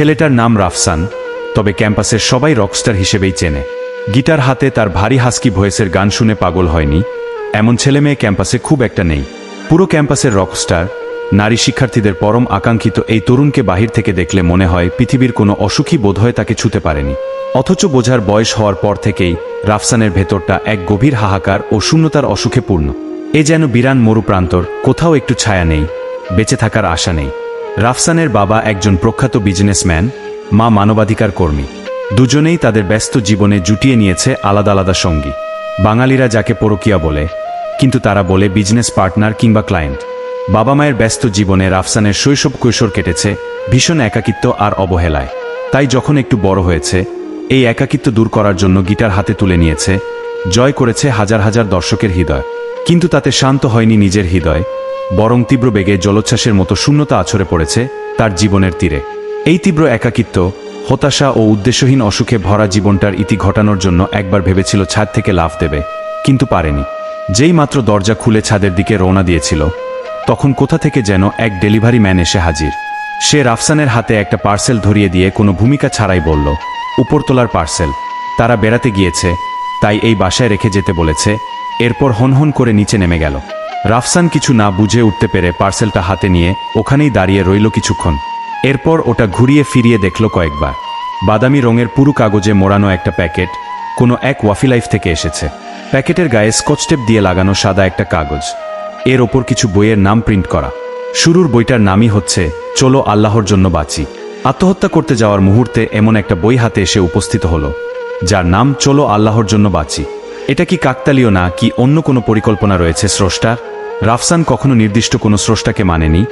ছেলেটার নাম রাফসান, তবে ক্যাম্পাসের সবাই রকস্টার হিসেবেই চেনে। গিটার হাতে তার ভারী হাস্কি ভয়েসের গান শুনে পাগল হয়নি এমন ছেলেমেয়ে ক্যাম্পাসে খুব একটা নেই। পুরো ক্যাম্পাসের রকস্টার, নারী শিক্ষার্থীদের পরম আকাঙ্ক্ষিত এই তরুণকে বাহির থেকে দেখলে মনে হয় পৃথিবীর কোনো অসুখই বোধহয় তাকে ছুঁতে পারেনি। অথচ বোঝার বয়স হওয়ার পর থেকেই রাফসানের ভেতরটা এক গভীর হাহাকার ও শূন্যতার অসুখে পূর্ণ। এ যেন বিরান মরুপ্রান্তর, কোথাও একটু ছায়া নেই, বেঁচে থাকার আশা নেই। রাফসানের বাবা একজন প্রখ্যাত বিজনেসম্যান, মা মানবাধিকার কর্মী। দুজনেই তাদের ব্যস্ত জীবনে জুটিয়ে নিয়েছে আলাদা আলাদা সঙ্গী। বাঙালিরা যাকে পরকীয়া বলে, কিন্তু তারা বলে বিজনেস পার্টনার কিংবা ক্লায়েন্ট। বাবা মায়ের ব্যস্ত জীবনে রাফসানের শৈশব কৈশোর কেটেছে ভীষণ একাকিত্ব আর অবহেলায়। তাই যখন একটু বড় হয়েছে, এই একাকিত্ব দূর করার জন্য গিটার হাতে তুলে নিয়েছে, জয় করেছে হাজার হাজার দর্শকের হৃদয়। কিন্তু তাতে শান্ত হয়নি নিজের হৃদয়, বরং তীব্র বেগে জলোচ্ছ্বাসের মতো শূন্যতা আছড়ে পড়েছে তার জীবনের তীরে। এই তীব্র একাকিত্ব, হতাশা ও উদ্দেশ্যহীন অসুখে ভরা জীবনটার ইতি ঘটানোর জন্য একবার ভেবেছিল ছাদ থেকে লাফ দেবে, কিন্তু পারেনি। যেই মাত্র দরজা খুলে ছাদের দিকে রওনা দিয়েছিল, তখন কোথা থেকে যেন এক ডেলিভারি ম্যান এসে হাজির। সে রাফসানের হাতে একটা পার্সেল ধরিয়ে দিয়ে কোনো ভূমিকা ছাড়াই বলল, উপরতলার পার্সেল, তারা বেড়াতে গিয়েছে, তাই এই বাসায় রেখে যেতে বলেছে। এরপর হনহন করে নিচে নেমে গেল। রাফসান কিছু না বুঝে উঠতে পেরে পার্সেলটা হাতে নিয়ে ওখানেই দাঁড়িয়ে রইল কিছুক্ষণ। এরপর ওটা ঘুরিয়ে ফিরিয়ে দেখল কয়েকবার। বাদামি রঙের পুরু কাগজে মোড়ানো একটা প্যাকেট, কোনো এক ওয়াফি লাইফ থেকে এসেছে। প্যাকেটের গায়ে স্কচটেপ দিয়ে লাগানো সাদা একটা কাগজ, এর ওপর কিছু বইয়ের নাম প্রিন্ট করা। শুরুর বইটার নামই হচ্ছে চলো আল্লাহর জন্য বাঁচি। আত্মহত্যা করতে যাওয়ার মুহূর্তে এমন একটা বই হাতে এসে উপস্থিত হলো, যার নাম চলো আল্লাহর জন্য বাঁচি। এটা কি কাকতালীয় না কি অন্য কোনো পরিকল্পনা রয়েছে স্রষ্টার? রাফসান কখনো নির্দিষ্ট কোনো স্রষ্টাকে মানেনি,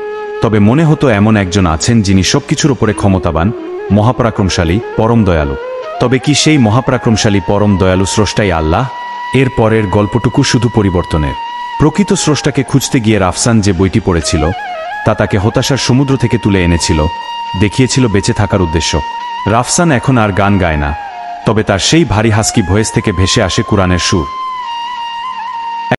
তবে মনে হতো এমন একজন আছেন যিনি সবকিছুর ওপরে ক্ষমতাবান, মহাপরাক্রমশালী, পরম দয়ালু। তবে কি সেই মহাপরাক্রমশালী পরম দয়ালু স্রষ্টাই আল্লাহ? এর পরের গল্পটুকু শুধু পরিবর্তনের। প্রকৃত স্রষ্টাকে খুঁজতে গিয়ে রাফসান যে বইটি পড়েছিল, তা তাকে হতাশার সমুদ্র থেকে তুলে এনেছিল, দেখিয়েছিল বেঁচে থাকার উদ্দেশ্য। রাফসান এখন আর গান গায় না, তবে তার সেই ভারী হাস্কি ভয়েস থেকে ভেসে আসে কুরআনের সুর।